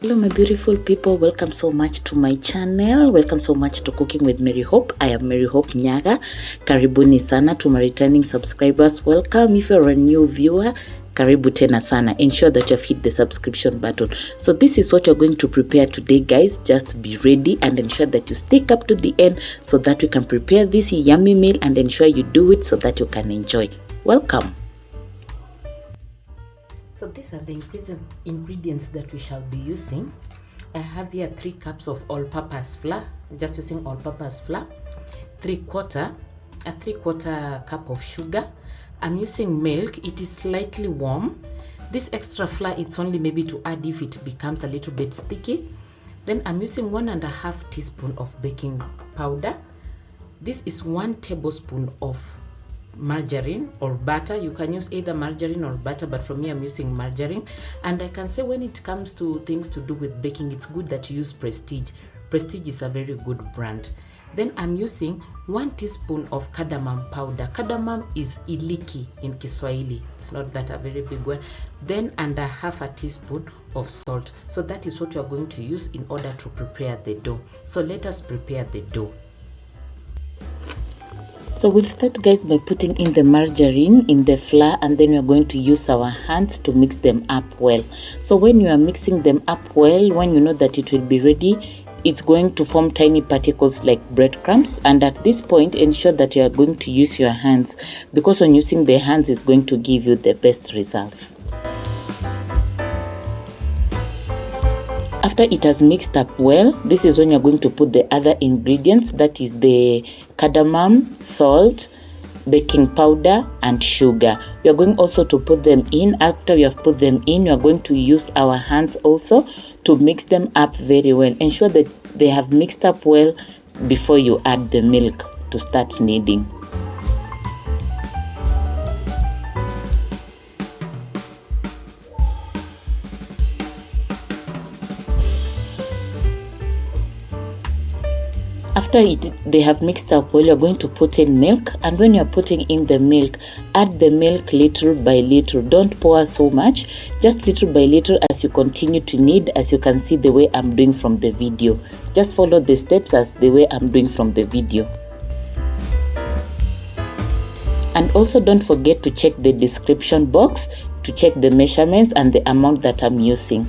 Hello my beautiful people, welcome so much to my channel, welcome so much to Cooking with Merryhope. I am Merryhope Nyagha. Karibuni sana to my returning subscribers. Welcome. If you're a new viewer, karibu tena sana. Ensure that you've hit the subscription button. So this is what you're going to prepare today, guys. Just be ready and ensure that you stick up to the end so that we can prepare this yummy meal, and ensure you do it so that you can enjoy. Welcome. So these are the ingredients that we shall be using. I have here 3 cups of all-purpose flour, just using all-purpose flour, a 3/4 cup of sugar. I'm using milk. It is slightly warm. This extra flour, it's only maybe to add if it becomes a little bit sticky. Then I'm using 1.5 teaspoon of baking powder. This is 1 tablespoon of margarine or butter. You can use either margarine or butter, but for me I'm using margarine. And I can say when it comes to things to do with baking, it's good that you use Prestige. Prestige is a very good brand. Then I'm using 1 teaspoon of cardamom powder. Cardamom is iliki in Kiswahili. It's not that a very big one. Then and a 1/2 teaspoon of salt. So that is what we are going to use in order to prepare the dough. So let us prepare the dough. So we'll start, guys, by putting in the margarine in the flour, and then we're going to use our hands to mix them up well. So when you are mixing them up well, when you know that it will be ready, it's going to form tiny particles like breadcrumbs. And at this point, ensure that you are going to use your hands, because when using the hands, it's going to give you the best results. After it has mixed up well, this is when you're going to put the other ingredients, that is the cardamom, salt, baking powder, and sugar. We are going also to put them in. After we have put them in, we are going to use our hands also to mix them up very well. Ensure that they have mixed up well before you add the milk to start kneading. After they have mixed up well, you're going to put in milk, and when you're putting in the milk, add the milk little by little. Don't pour so much, just little by little as you continue to knead, as you can see the way I'm doing from the video. Just follow the steps as the way I'm doing from the video. And also don't forget to check the description box to check the measurements and the amount that I'm using.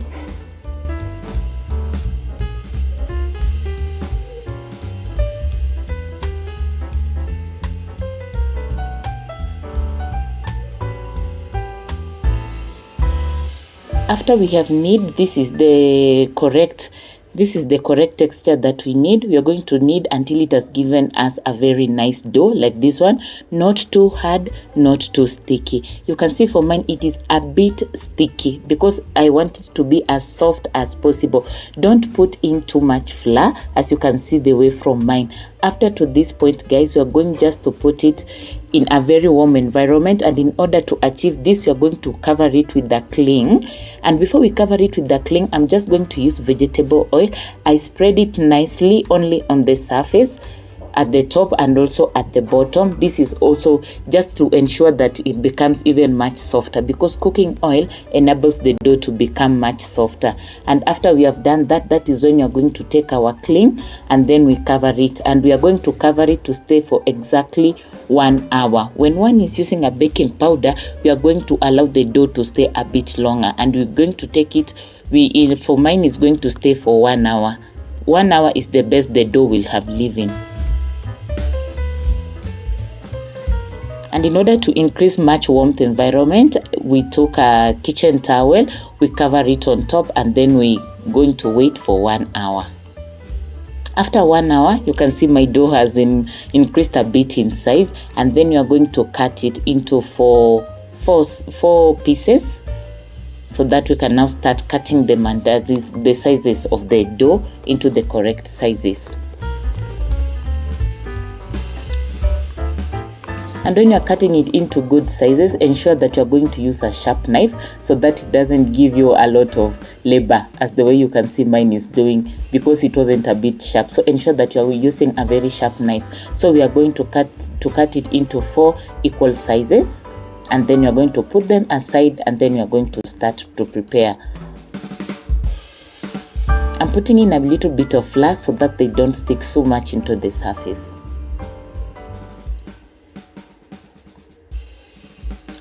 After we have kneaded, this is the correct texture that we need. We are going to knead until it has given us a very nice dough like this one. Not too hard, not too sticky. You can see for mine it is a bit sticky because I want it to be as soft as possible. Don't put in too much flour, as you can see the way from mine. After to this point, guys, we are going just to put it in a very warm environment, and in order to achieve this, you are going to cover it with the cling. And before we cover it with the cling, I'm just going to use vegetable oil. I spread it nicely only on the surface, at the top and also at the bottom. This is also just to ensure that it becomes even much softer, because cooking oil enables the dough to become much softer. And after we have done that, that is when you're going to take our cling and then we cover it, and we are going to cover it to stay for exactly 1 hour. When one is using a baking powder, we are going to allow the dough to stay a bit longer, and we're going to take it, for mine is going to stay for 1 hour. 1 hour is the best the dough will have living. And in order to increase much warmth environment, we took a kitchen towel, we cover it on top, and then we're going to wait for 1 hour. After 1 hour, you can see my dough has increased a bit in size, and then you are going to cut it into four pieces, so that we can now start cutting the maandazis, the sizes of the dough, into the correct sizes. And when you're cutting it into good sizes, ensure that you're going to use a sharp knife so that it doesn't give you a lot of labor, as the way you can see mine is doing, because it wasn't a bit sharp. So ensure that you're using a very sharp knife. So we are going to cut it into 4 equal sizes, and then you're going to put them aside, and then you're going to start to prepare. I'm putting in a little bit of flour so that they don't stick so much into the surface.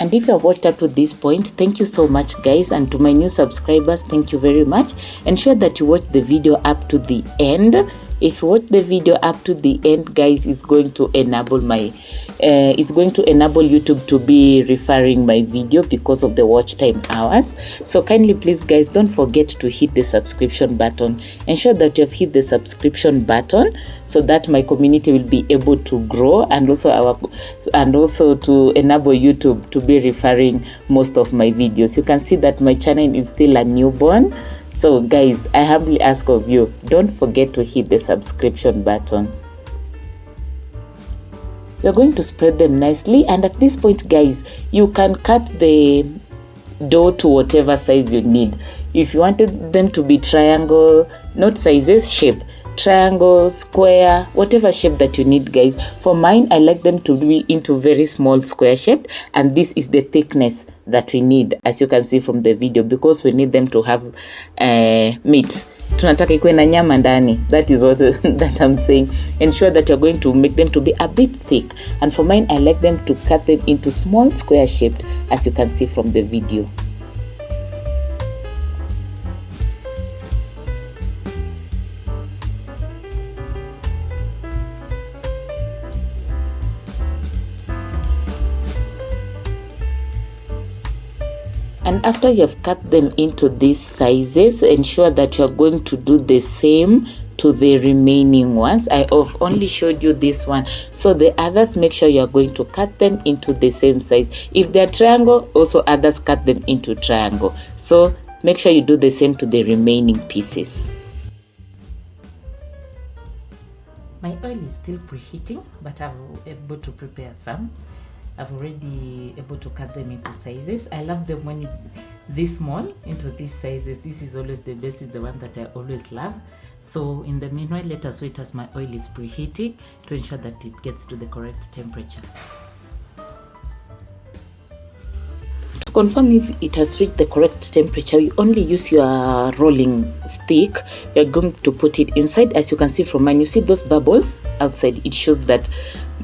And if you have watched up to this point, thank you so much, guys. And to my new subscribers, thank you very much. Ensure that you watch the video up to the end. If you watch the video up to the end, guys, it's going to enable YouTube to be referring my video because of the watch time hours. So kindly, please, guys, don't forget to hit the subscription button. Ensure that you have hit the subscription button so that my community will be able to grow, and also to enable YouTube to be referring most of my videos. You can see that my channel is still a newborn. So guys, I humbly ask of you, don't forget to hit the subscription button. We're going to spread them nicely, and at this point, guys, you can cut the dough to whatever size you need. If you wanted them to be triangle, not sizes, shape, triangle, square, whatever shape that you need, guys. For mine, I like them to be into very small square shape, and this is the thickness that we need, as you can see from the video, because we need them to have meat. Tunataka ikuwe na nyama ndani. That is what that I'm saying. Ensure that you're going to make them to be a bit thick, and for mine, I like them to cut them into small square shaped, as you can see from the video. And after you have cut them into these sizes, ensure that you're going to do the same to the remaining ones. I have only showed you this one, so the others, make sure you're going to cut them into the same size. If they're triangle, also others cut them into triangle. So make sure you do the same to the remaining pieces. My oil is still preheating, but I'm able to prepare some. I've already able to cut them into sizes. I love them when it's this small into these sizes. This is always the best, is the one that I always love. So in the meanwhile, let us wait as my oil is preheating to ensure that it gets to the correct temperature. To confirm if it has reached the correct temperature, you only use your rolling stick. You're going to put it inside. As you can see from mine, you see those bubbles outside. It shows that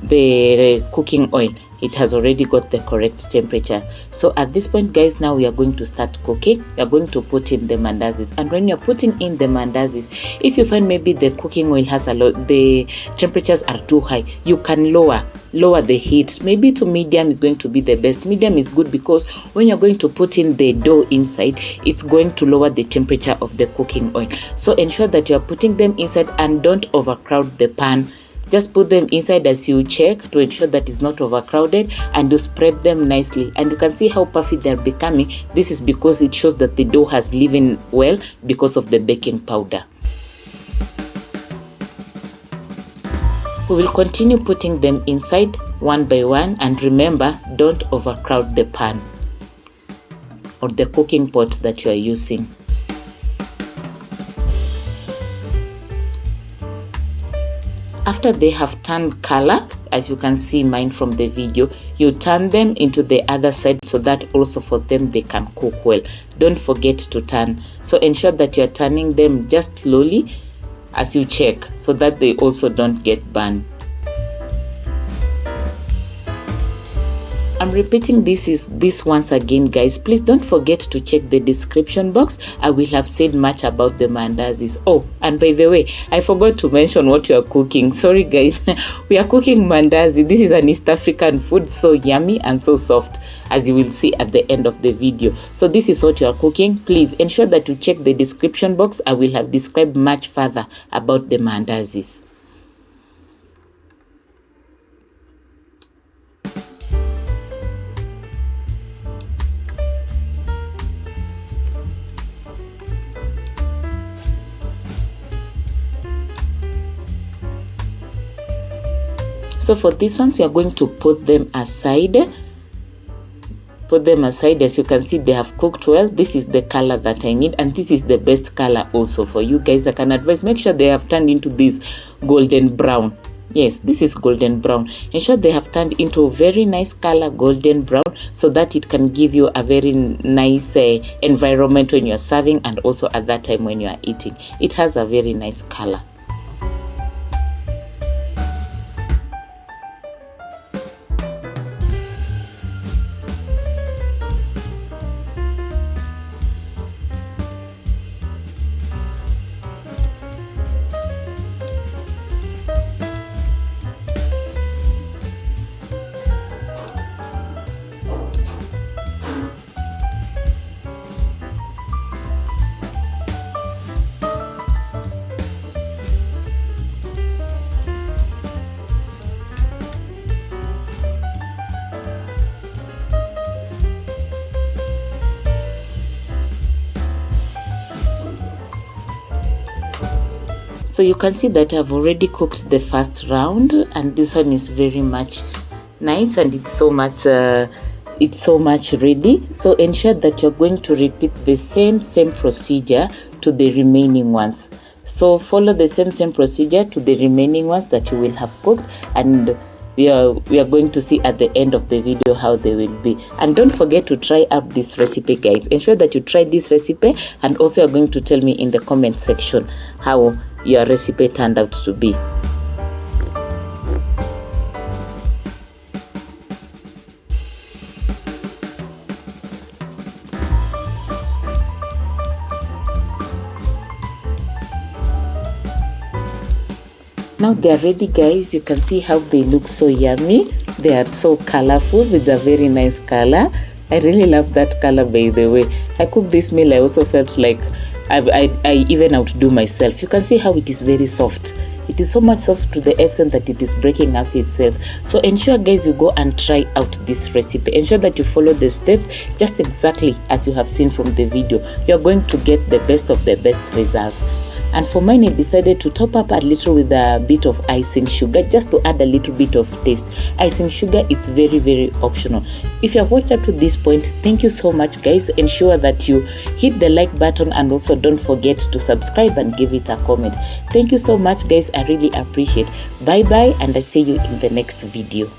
the cooking oil, it has already got the correct temperature. So at this point, guys, now we are going to start cooking. We are going to put in the mandazis, and when you're putting in the mandazis, if you find maybe the cooking oil has a lot, the temperatures are too high, you can lower the heat. Maybe to medium is going to be the best. Medium is good because when you're going to put in the dough inside, it's going to lower the temperature of the cooking oil. So ensure that you're putting them inside and don't overcrowd the pan. Just put them inside as you check to ensure that it's not overcrowded, and you spread them nicely. And you can see how puffy they're becoming. This is because it shows that the dough has leavened well because of the baking powder. We will continue putting them inside one by one, and remember, don't overcrowd the pan or the cooking pot that you are using. After they have turned color, as you can see mine from the video, you turn them into the other side so that also for them they can cook well. Don't forget to turn. So ensure that you're turning them just slowly as you check so that they also don't get burned. I'm repeating this once again, guys. Please don't forget to check the description box. I will have said much about the mandazis. Oh, and by the way, I forgot to mention what you are cooking. Sorry, guys. We are cooking mandazi. This is an East African food, so yummy and so soft, as you will see at the end of the video. So this is what you are cooking. Please ensure that you check the description box. I will have described much further about the mandazis. So for these ones, you are going to put them aside. Put them aside. As you can see, they have cooked well. This is the color that I need, and this is the best color also for you guys. I can advise, make sure they have turned into this golden brown. Yes, this is golden brown. Ensure they have turned into a very nice color, golden brown, so that it can give you a very nice environment when you're serving, and also at that time when you are eating. It has a very nice color. So you can see that I've already cooked the first round, and this one is very much nice, and it's so much ready. So ensure that you're going to repeat the same procedure to the remaining ones. So follow the same procedure to the remaining ones that you will have cooked, and we are going to see at the end of the video how they will be. And don't forget to try out this recipe, guys. Ensure that you try this recipe, and also you're going to tell me in the comment section how your recipe turned out to be. Now they are ready, guys. You can see how they look so yummy. They are so colorful with a very nice color. I really love that color, by the way. I cooked this meal, I also felt like I even outdo myself. You can see how it is very soft. It is so much soft to the extent that it is breaking up itself. So ensure, guys, you go and try out this recipe. Ensure that you follow the steps just exactly as you have seen from the video. You are going to get the best of the best results. And for mine, I decided to top up a little with a bit of icing sugar, just to add a little bit of taste. Icing sugar, it's very optional. If you have watched up to this point, thank you so much, guys. Ensure that you hit the like button, and also don't forget to subscribe and give it a comment. Thank you so much, guys. I really appreciate. Bye bye, and I see you in the next video.